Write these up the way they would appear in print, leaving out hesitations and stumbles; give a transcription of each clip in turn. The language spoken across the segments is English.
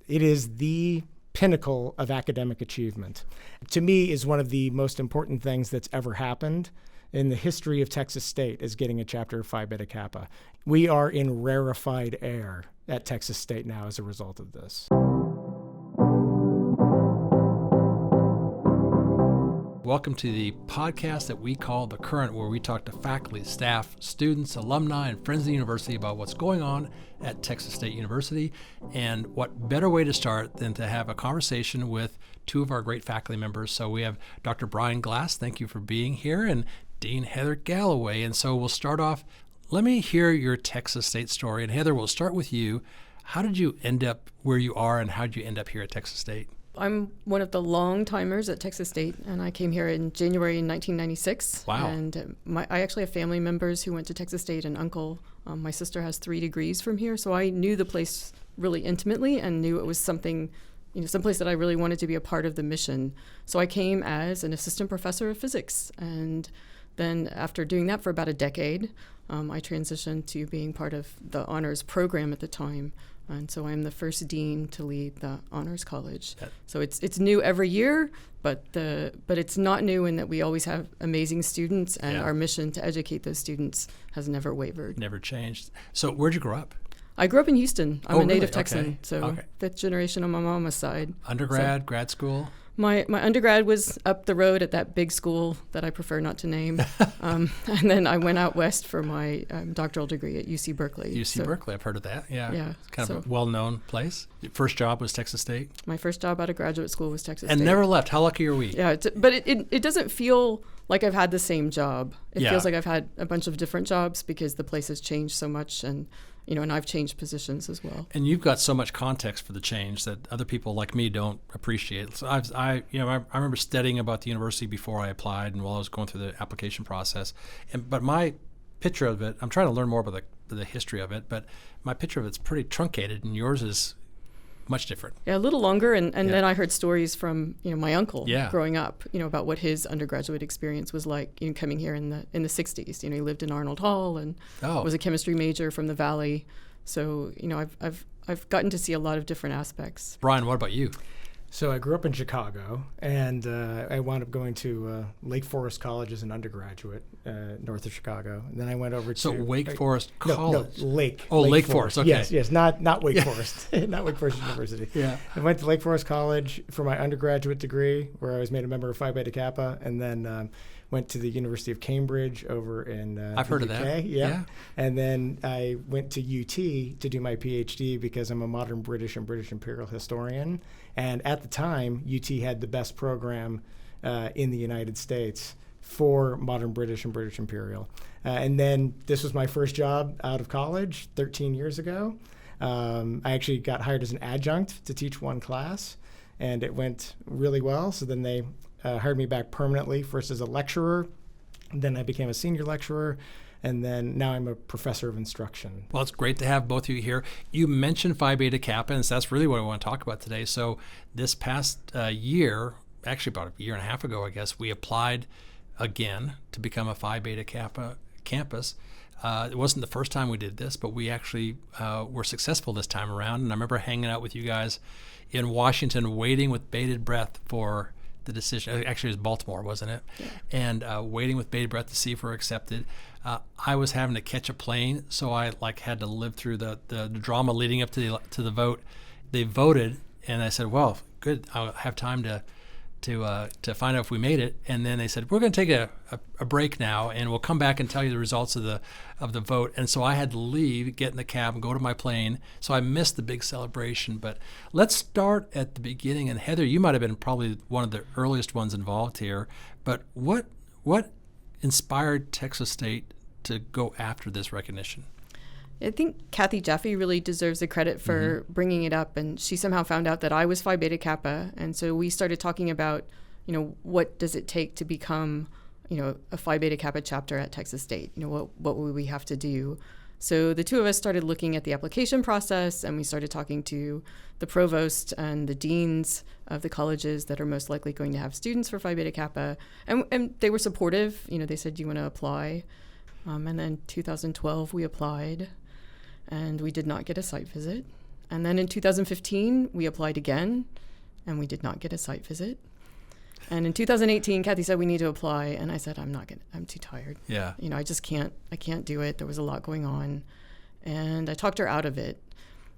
it is the pinnacle of academic achievement. To me, is one of the most important things that's ever happened in the history of Texas State is getting a chapter of Phi Beta Kappa. We are in rarefied air at Texas State now as a result of this. Welcome to the podcast that we call The Current, where we talk to faculty, staff, students, alumni, and friends of the university about what's going on at Texas State University. And what better way to start than to have a conversation with two of our great faculty members. So we have Dr. Bryan Glass, thank you for being here, and Dean Heather Galloway. And so we'll start off, let me hear your Texas State story. And Heather, we'll start with you. How did you end up where you are, and how did you end up here at Texas State? I'm one of the long-timers at Texas State, and I came here in January 1996. Wow. And I actually have family members who went to Texas State, an uncle. My sister has 3 degrees from here, so I knew the place really intimately and knew it was something, someplace that I really wanted to be a part of the mission. So I came as an assistant professor of physics, and then after doing that for about a decade, I transitioned to being part of the honors program at the time. And so I'm the first dean to lead the honors college. So it's new every year, but it's not new in that we always have amazing students, and our mission to educate those students has never wavered. Never changed. So where'd you grow up? I grew up in Houston. I'm a native really? Texan, Okay. so Okay. 5th generation on my mama's side. Undergrad, grad school? My undergrad was up the road at that big school that I prefer not to name. And then I went out west for my doctoral degree at UC Berkeley. UC Berkeley, I've heard of that. Yeah. It's kind of a well-known place. Your first job was Texas State? My first job out of graduate school was Texas And State. never left. How lucky are we? Yeah, but it doesn't feel like I've had the same job. It feels like I've had a bunch of different jobs because the place has changed so much, and I've changed positions as well. And you've got so much context for the change that other people like me don't appreciate. So I remember studying about the university before I applied and while I was going through the application process. But my picture of it, I'm trying to learn more about the history of it, but my picture of it's pretty truncated, and yours is much different. Yeah, a little longer, and then I heard stories from my uncle growing up, about what his undergraduate experience was like, coming here in the 60s. He lived in Arnold Hall and was a chemistry major from the Valley. So I've gotten to see a lot of different aspects. Bryan, what about you? So I grew up in Chicago, and I wound up going to Lake Forest College as an undergraduate, north of Chicago. And then I went over to Wake Forest College. No, Lake. Oh, Lake Forest. Okay. Yes, not Wake Forest, not Wake Forest University. Yeah. I went to Lake Forest College for my undergraduate degree, where I was made a member of Phi Beta Kappa, and then went to the University of Cambridge over in I've heard UK. of that. Yeah. And then I went to UT to do my PhD because I'm a modern British and British imperial historian. And at the time, UT had the best program in the United States for modern British and British imperial. And then this was my first job out of college 13 years ago. I actually got hired as an adjunct to teach one class, and it went really well. So then they hired me back permanently, first as a lecturer, then I became a senior lecturer, and then now I'm a professor of instruction. Well, it's great to have both of you here. You mentioned Phi Beta Kappa, and so that's really what I want to talk about today. So this past year, actually about a year and a half ago, I guess, we applied again to become a Phi Beta Kappa campus. It wasn't the first time we did this, but we actually were successful this time around. And I remember hanging out with you guys in Washington, waiting with bated breath for the decision. Actually, it was Baltimore, wasn't it? Yeah. And waiting with bated breath to see if we're accepted. I was having to catch a plane, so I had to live through the drama leading up to the vote. They voted, and I said, "Well, good. I'll have time to find out if we made it." And then they said, "We're going to take a break now, and we'll come back and tell you the results of the vote." And so I had to leave, get in the cab, and go to my plane. So I missed the big celebration. But let's start at the beginning. And Heather, you might have been probably one of the earliest ones involved here. But what inspired Texas State to go after this recognition? I think Kathy Jaffe really deserves the credit for bringing it up, and she somehow found out that I was Phi Beta Kappa, and so we started talking about, what does it take to become, a Phi Beta Kappa chapter at Texas State? What would we have to do? So the two of us started looking at the application process, and we started talking to the provost and the deans of the colleges that are most likely going to have students for Phi Beta Kappa, and they were supportive. They said, "Do you want to apply?" And then 2012 we applied, and we did not get a site visit. And then in 2015, we applied again, and we did not get a site visit. And in 2018, Kathy said we need to apply, and I said I'm too tired. Yeah. I can't do it. There was a lot going on, and I talked her out of it.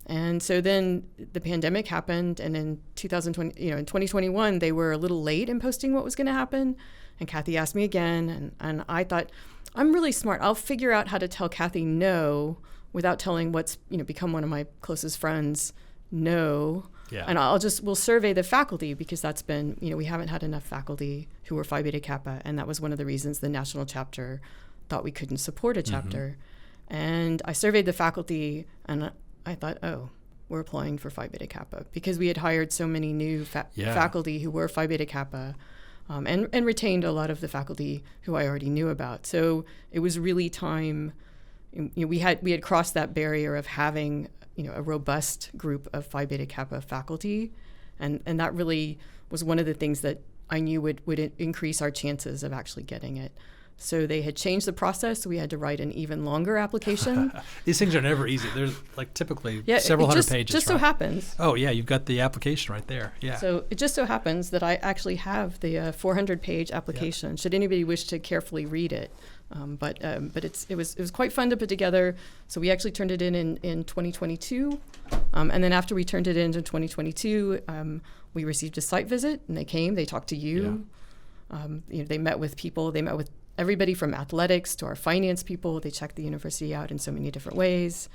And so then the pandemic happened, and in 2020, in 2021, they were a little late in posting what was going to happen. And Kathy asked me again, and I thought, I'm really smart. I'll figure out how to tell Kathy no without telling what's become one of my closest friends no. Yeah. And we'll survey the faculty, because that's been, we haven't had enough faculty who were Phi Beta Kappa. And that was one of the reasons the national chapter thought we couldn't support a chapter. Mm-hmm. And I surveyed the faculty, and I thought, we're applying for Phi Beta Kappa, because we had hired so many new faculty who were Phi Beta Kappa, and retained a lot of the faculty who I already knew about. So it was really time. We had crossed that barrier of having a robust group of Phi Beta Kappa faculty, and that really was one of the things that I knew would increase our chances of actually getting it. So they had changed the process, so we had to write an even longer application. These things are never easy. There's typically several hundred pages. Just so happens. Oh yeah, you've got the application right there. Yeah. So it just so happens that I actually have the 400-page application. Should anybody wish to carefully read it, but it was quite fun to put together. So we actually turned it in 2022, and then after we turned it in 2022, we received a site visit, and they came. They talked to you. Yeah. They met with people. They met with everybody from athletics to our finance people. They checked the university out in so many different ways.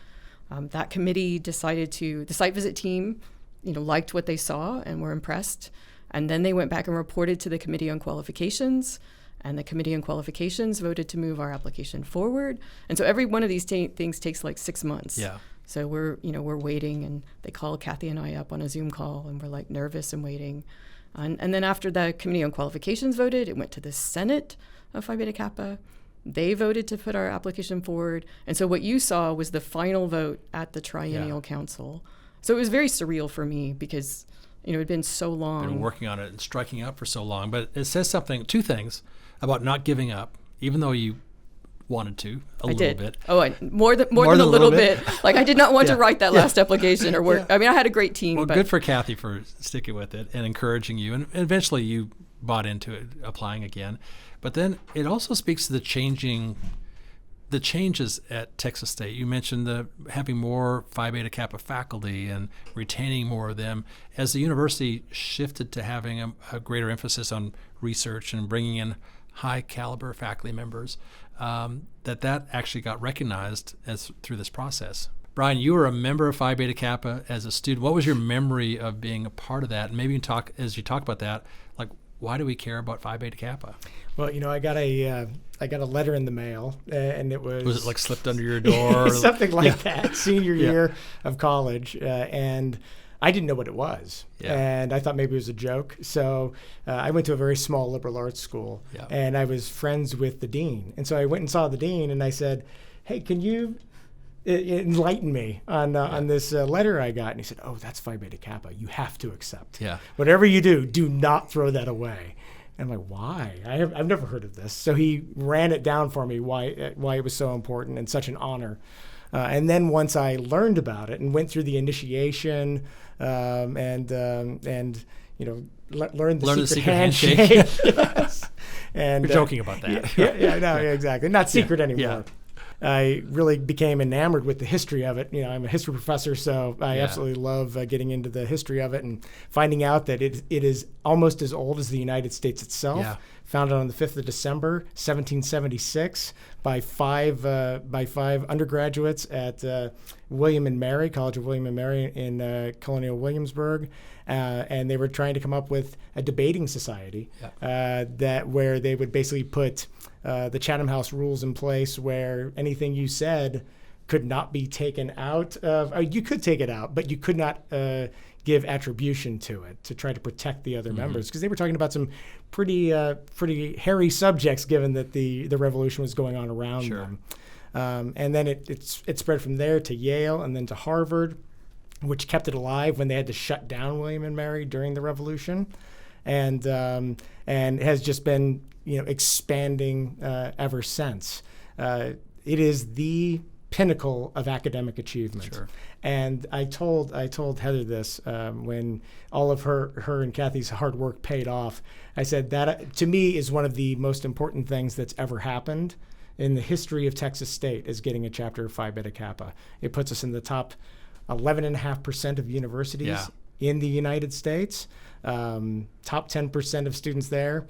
That committee the site visit team, liked what they saw and were impressed. And then they went back and reported to the Committee on Qualifications, and the Committee on Qualifications voted to move our application forward. And so every one of these things takes like 6 months. Yeah. So we're waiting, and they called Kathy and I up on a Zoom call, and we're nervous and waiting. And then after the Committee on Qualifications voted, it went to the Senate of Phi Beta Kappa. They voted to put our application forward. And so what you saw was the final vote at the Triennial Council. So it was very surreal for me, because, it had been so long. Been working on it and striking out for so long. But it says two things about not giving up, even though you wanted to a little bit. Oh, more than a little bit. I did not want to write that last application or work. I mean, I had a great team. Well, good for Kathy for sticking with it and encouraging you. And eventually you bought into it, applying again. But then it also speaks to the changes at Texas State. You mentioned having more Phi Beta Kappa faculty and retaining more of them. As the university shifted to having a greater emphasis on research and bringing in high caliber faculty members, that actually got recognized through this process. Bryan, you were a member of Phi Beta Kappa as a student. What was your memory of being a part of that? And maybe as you talk about that, why do we care about Phi Beta Kappa? Well, I got a letter in the mail, and it was it slipped under your door? Something like that, senior year of college, and I didn't know what it was, and I thought maybe it was a joke. So I went to a very small liberal arts school, and I was friends with the dean, and so I went and saw the dean, and I said, "Hey, can you enlighten me on this letter I got?" And he said, "Oh, that's Phi Beta Kappa. You have to accept. Yeah. Whatever you do not throw that away." And I'm like, "Why? I've never heard of this." So he ran it down for me why it was so important and such an honor. And then once I learned about it and went through the initiation and learned the secret handshake. Yes. And you're joking about that. Yeah, exactly. Not secret anymore. Yeah. I really became enamored with the history of it. I'm a history professor, so I absolutely love getting into the history of it and finding out that it is almost as old as the United States itself. Yeah. Founded on the 5th of December, 1776, by five undergraduates at William and Mary, College of William and Mary in Colonial Williamsburg. And they were trying to come up with a debating society where they would basically put the Chatham House rules in place, where anything you said could not be taken out of. You could take it out, but you could not give attribution to it to try to protect the other members, because they were talking about some pretty hairy subjects, given that the revolution was going on around them. And then it spread from there to Yale and then to Harvard, which kept it alive when they had to shut down William and Mary during the Revolution, and has just been expanding ever since. It is the pinnacle of academic achievement. Sure. And I told Heather this when all of her and Kathy's hard work paid off. I said that to me is one of the most important things that's ever happened in the history of Texas State, is getting a chapter of Phi Beta Kappa. It puts us in the top 11.5% of universities in the United States, top 10% of students there.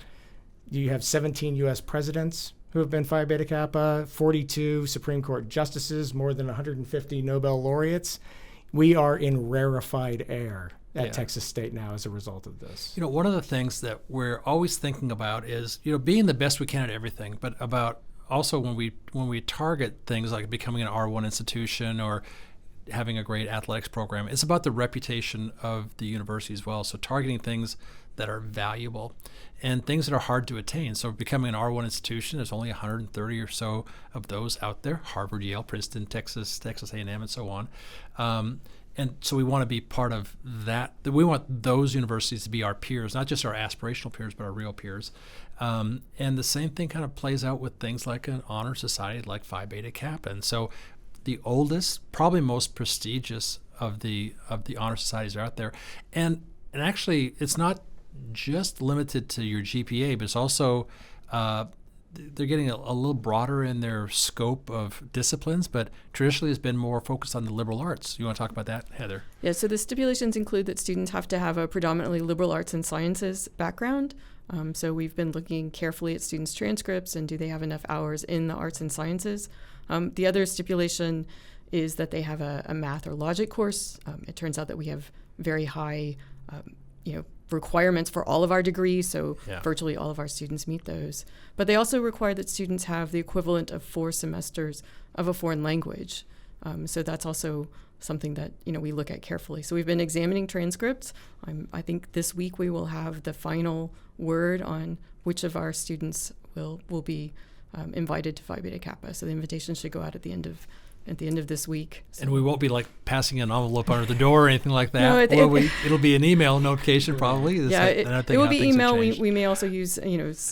You have 17 U.S. presidents who have been Phi Beta Kappa, 42 Supreme Court justices, more than 150 Nobel laureates. We are in rarefied air at Texas State now as a result of this. You know, one of the things that we're always thinking about is, you know, being the best we can at everything, but about also when we target things like becoming an R1 institution or having a great athletics program, it's about the reputation of the university as well. So targeting things that are valuable and things that are hard to attain. So becoming an R1 institution, there's only 130 or so of those out there: Harvard, Yale, Princeton, Texas A&M, and so on. And so we want to be part of that. We want those universities to be our peers, not just our aspirational peers, but our real peers. And the same thing kind of plays out with things like an honor society like Phi Beta Kappa. And so the oldest, probably most prestigious of the honor societies are out there. And actually, it's not just limited to your GPA, but it's also they're getting a little broader in their scope of disciplines, but traditionally has been more focused on the liberal arts. You want to talk about that, Heather? Yeah, so the stipulations include that students have to have a predominantly liberal arts and sciences background. So we've been looking carefully at students' transcripts and do they have enough hours in the arts and sciences. The other stipulation is that they have a math or logic course. It turns out that we have very high requirements for all of our degrees, so virtually all of our students meet those. But they also require that students have the equivalent of 4 semesters of a foreign language. So that's also something that we look at carefully. So we've been examining transcripts. I think this week we will have the final word on which of our students will be invited to Phi Beta Kappa. So the invitation should go out at the end of this week. So. And we won't be like passing an envelope under the door or anything like that. No, it'll be an email notification probably. It will be email. We may also use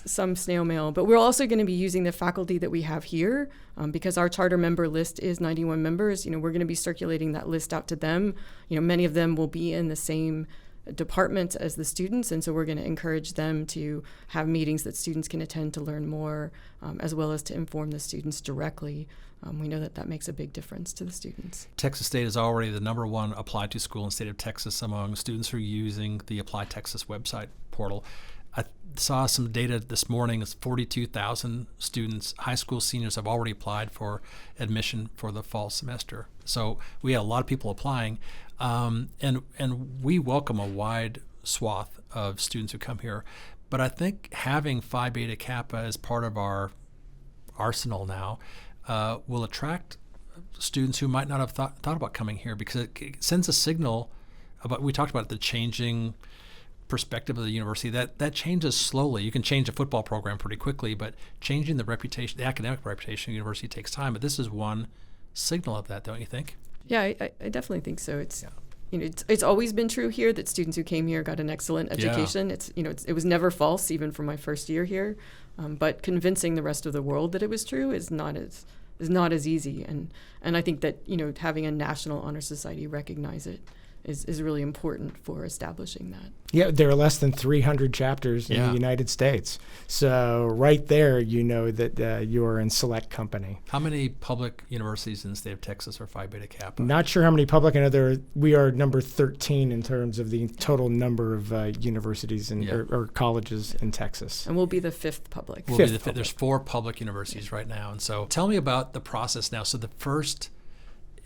some snail mail, but we're also going to be using the faculty that we have here because our charter member list is 91 members. We're going to be circulating that list out to them. Many of them will be in the same departments as the students, and so we're going to encourage them to have meetings that students can attend to learn more, as well as to inform the students directly. We know that makes a big difference to the students. Texas State is already the number 1 applied to school in the state of Texas among students who are using the Apply Texas website portal. I saw some data this morning. It's 42,000 students, high school seniors, have already applied for admission for the fall semester. So we have a lot of people applying, and we welcome a wide swath of students who come here. But I think having Phi Beta Kappa as part of our arsenal now will attract students who might not have thought about coming here, because it sends a signal about, we talked about the changing perspective of the university, that changes slowly. You can change a football program pretty quickly, but changing the reputation, the academic reputation of the university takes time. But this is one signal of that, don't you think? Yeah, I definitely think so. It's always been true here that students who came here got an excellent education. It was never false, even from my first year here. But convincing the rest of the world that it was true is not as easy. And I think that having a national honor society recognize it is really important for establishing that. Yeah, there are less than 300 chapters in the United States. So right there, that you're in select company. How many public universities in the state of Texas are Phi Beta Kappa? Not sure how many public. I know we are number 13 in terms of the total number of universities or colleges in Texas. And we'll be the 5th public. There's 4 public universities right now. And so tell me about the process now. So the first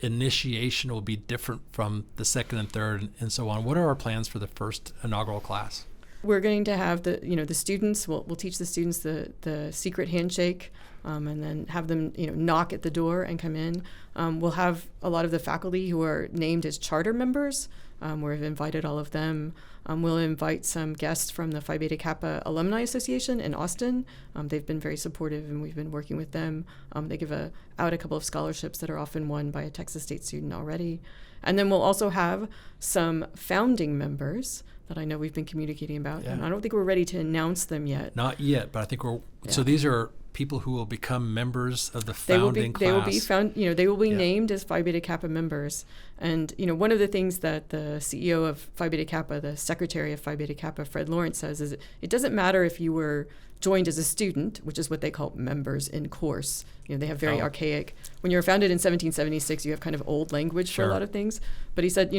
initiation will be different from the second and third and so on. What are our plans for the first inaugural class? We're going to have the students, we'll teach the students the secret handshake, and then have them knock at the door and come in. We'll have a lot of the faculty who are named as charter members. We've invited all of them. We'll invite some guests from the Phi Beta Kappa Alumni Association in Austin. They've been very supportive, and we've been working with them. They give out a couple of scholarships that are often won by a Texas State student already. And then we'll also have some founding members that I know we've been communicating about. Yeah. And I don't think we're ready to announce them yet. Not yet, but I think we're. Yeah. So these are people who will become members of the They will founding be. class? They will be found. They will be Yeah. named as Phi Beta Kappa members. And one of the things that the CEO of Phi Beta Kappa, the secretary of Phi Beta Kappa, Fred Lawrence, says is it doesn't matter if you were joined as a student, which is what they call members in course. They have very archaic. When you were founded in 1776, you have kind of old language for a lot of things. But he said,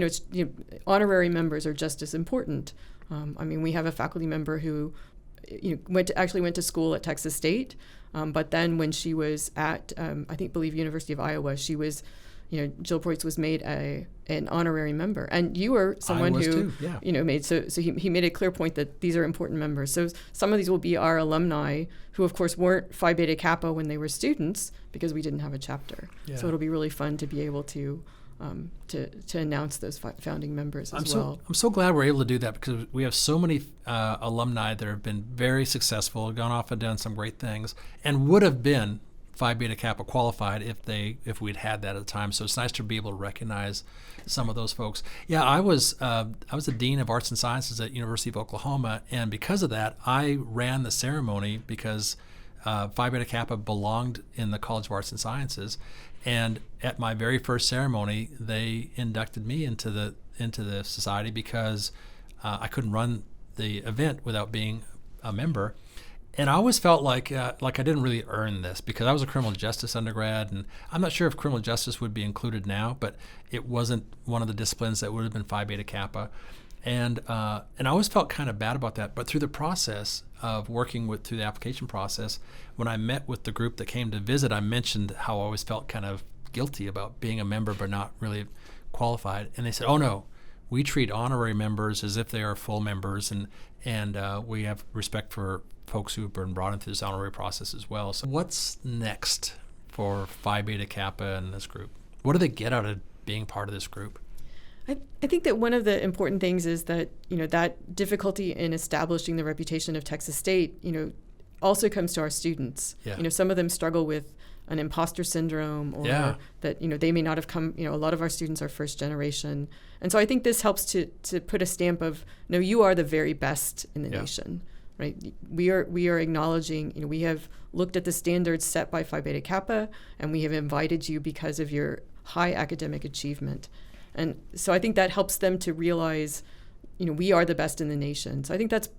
honorary members are just as important. We have a faculty member who went to school at Texas State, but then when she was at believe University of Iowa, she was, Jill Preuss was made an honorary member, and you were someone who too, yeah. made so he made a clear point that these are important members. So some of these will be our alumni who, of course, weren't Phi Beta Kappa when they were students because we didn't have a chapter. Yeah. So it'll be really fun to be able to announce those founding members as well. I'm so glad we're able to do that because we have so many alumni that have been very successful, gone off and done some great things, and would have been Phi Beta Kappa qualified if we'd had that at the time. So it's nice to be able to recognize some of those folks. Yeah, I was the Dean of Arts and Sciences at University of Oklahoma, and because of that, I ran the ceremony because Phi Beta Kappa belonged in the College of Arts and Sciences. And at my very first ceremony, they inducted me into the society because I couldn't run the event without being a member. And I always felt like I didn't really earn this because I was a criminal justice undergrad, and I'm not sure if criminal justice would be included now, but it wasn't one of the disciplines that would have been Phi Beta Kappa. And I always felt kind of bad about that. But through the process of working through the application process, when I met with the group that came to visit, I mentioned how I always felt kind of guilty about being a member but not really qualified. And they said, "Oh no, we treat honorary members as if they are full members, and we have respect for folks who have been brought into this honorary process as well." So what's next for Phi Beta Kappa and this group? What do they get out of being part of this group? I think that one of the important things is that, that difficulty in establishing the reputation of Texas State, also comes to our students. Yeah. Some of them struggle with an imposter syndrome or that, they may not have come, a lot of our students are first generation. And so I think this helps to put a stamp of, no, you are the very best in the nation, right? We are acknowledging, we have looked at the standards set by Phi Beta Kappa, and we have invited you because of your high academic achievement. And so I think that helps them to realize, we are the best in the nation. So I think that's,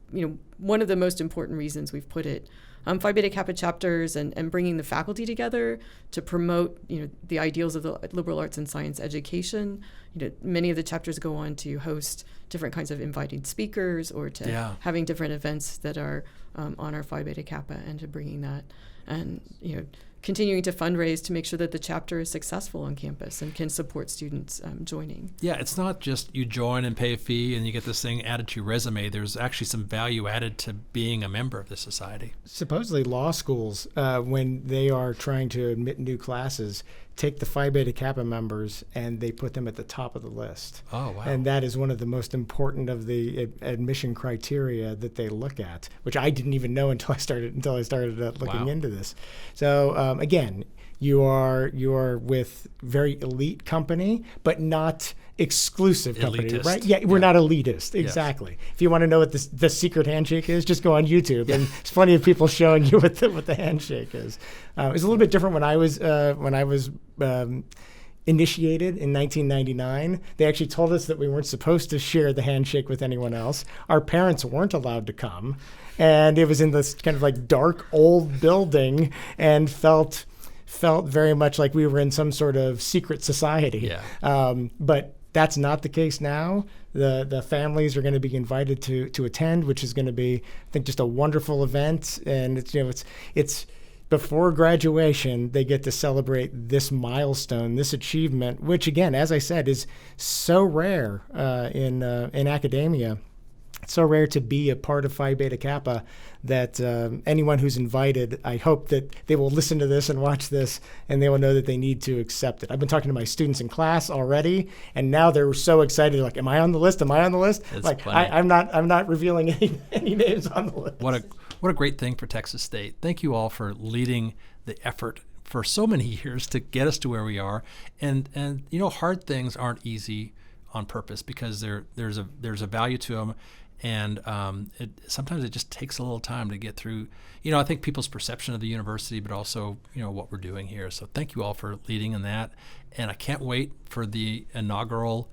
one of the most important reasons we've put it. Phi Beta Kappa chapters and bringing the faculty together to promote, the ideals of the liberal arts and science education. Many of the chapters go on to host different kinds of invited speakers or to having different events that are on our Phi Beta Kappa and to bringing that. And, continuing to fundraise to make sure that the chapter is successful on campus and can support students joining. Yeah, it's not just you join and pay a fee and you get this thing added to your resume. There's actually some value added to being a member of this society. Supposedly law schools, when they are trying to admit new classes, take the Phi Beta Kappa members and they put them at the top of the list. Oh, wow. And that is one of the most important of the admission criteria that they look at, which I didn't even know until I started looking into this. So again, you are with very elite company, but not exclusive company, Elitist. right? Yeah, we're not elitist, exactly. Yes. If you want to know what the secret handshake is, just go on YouTube, and there's plenty of people showing you what the handshake is. It was a little bit different when I was initiated in 1999. They actually told us that we weren't supposed to share the handshake with anyone else. Our parents weren't allowed to come, and it was in this kind of like dark old building, and felt very much like we were in some sort of secret society. Yeah. But that's not the case now. The families are going to be invited to attend, which is going to be, I think, just a wonderful event. And it's before graduation, they get to celebrate this milestone, this achievement, which again, as I said, is so rare in academia. It's so rare to be a part of Phi Beta Kappa that anyone who's invited, I hope that they will listen to this and watch this, and they will know that they need to accept it. I've been talking to my students in class already, and now they're so excited. Like, am I on the list? Am I on the list? It's like, funny. I'm not revealing any names on the list. What a great thing for Texas State. Thank you all for leading the effort for so many years to get us to where we are. And hard things aren't easy on purpose because there's a value to them. And sometimes it just takes a little time to get through, I think people's perception of the university, but also, what we're doing here. So thank you all for leading in that. And I can't wait for the inaugural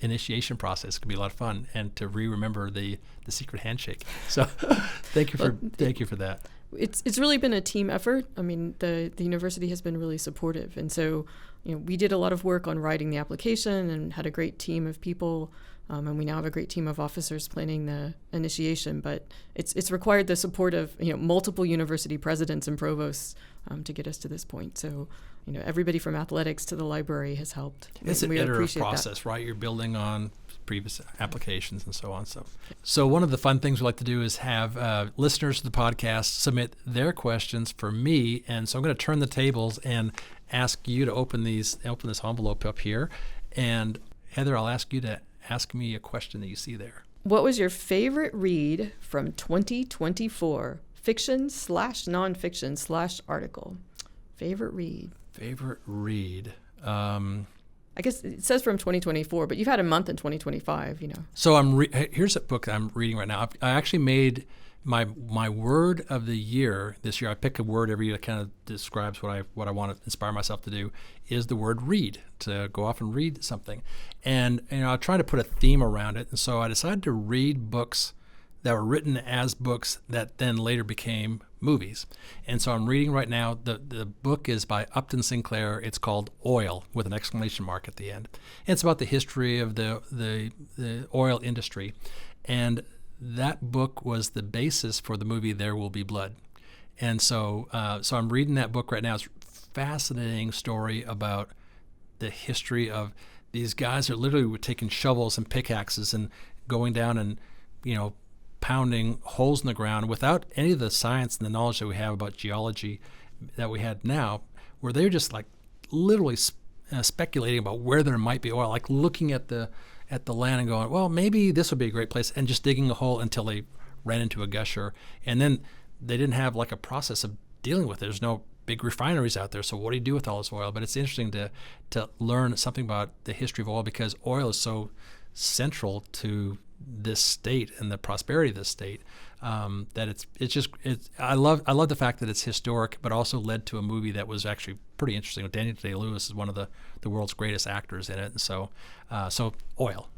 initiation process. It's going to be a lot of fun, and to remember the secret handshake. So thank you for that. It's really been a team effort. I mean, the university has been really supportive. And so, we did a lot of work on writing the application and had a great team of people. And we now have a great team of officers planning the initiation. But it's required the support of multiple university presidents and provosts to get us to this point. So, everybody from athletics to the library has helped. It's an iterative process, right? You're building on previous applications and so on. So one of the fun things we like to do is have listeners to the podcast submit their questions for me. And so I'm going to turn the tables and ask you to open this envelope up here. And Heather, I'll ask you to ask me a question that you see there. What was your favorite read from 2024? Fiction/nonfiction/article. Favorite read. I guess it says from 2024, but you've had a month in 2025, So here's a book I'm reading right now. I actually made my word of the year this year. I pick a word every year that kind of describes what I want to inspire myself to do, is the word read, to go off and read something. And I try to put a theme around it. And so I decided to read books that were written as books that then later became movies. And so I'm reading right now, the book is by Upton Sinclair. It's called Oil, with an exclamation mark at the end. And it's about the history of the oil industry. And that book was the basis for the movie There Will Be Blood. And so I'm reading that book right now. It's a fascinating story about the history of these guys that literally were taking shovels and pickaxes and going down and, pounding holes in the ground without any of the science and the knowledge that we have about geology that we had now, where they're just like literally speculating about where there might be oil, like looking at the land and going, well, maybe this would be a great place, and just digging a hole until they ran into a gusher. And then they didn't have like a process of dealing with it. There's no big refineries out there, so what do you do with all this oil? But it's interesting to learn something about the history of oil, because oil is so central to this state and the prosperity of this state, that I love the fact that it's historic, but also led to a movie that was actually pretty interesting. Daniel Day-Lewis is one of the world's greatest actors in it, and so oil.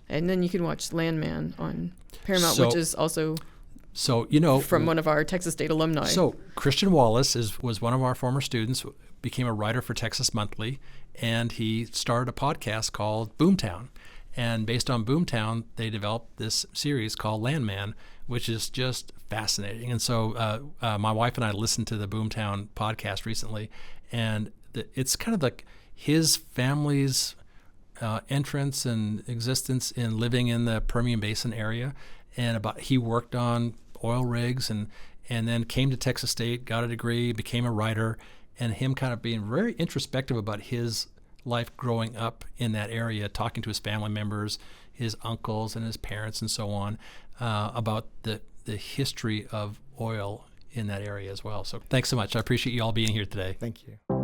And then you can watch Landman on Paramount, which is also from one of our Texas State alumni. So Christian Wallace was one of our former students, became a writer for Texas Monthly, and he started a podcast called Boomtown. And based on Boomtown, they developed this series called Landman, which is just fascinating. And so my wife and I listened to the Boomtown podcast recently, and it's kind of like his family's entrance and existence in living in the Permian Basin area, and he worked on oil rigs and then came to Texas State, got a degree, became a writer, and him kind of being very introspective about his life growing up in that area, talking to his family members, his uncles and his parents and so on, about the history of oil in that area as well. So thanks so much. I appreciate you all being here today. Thank you.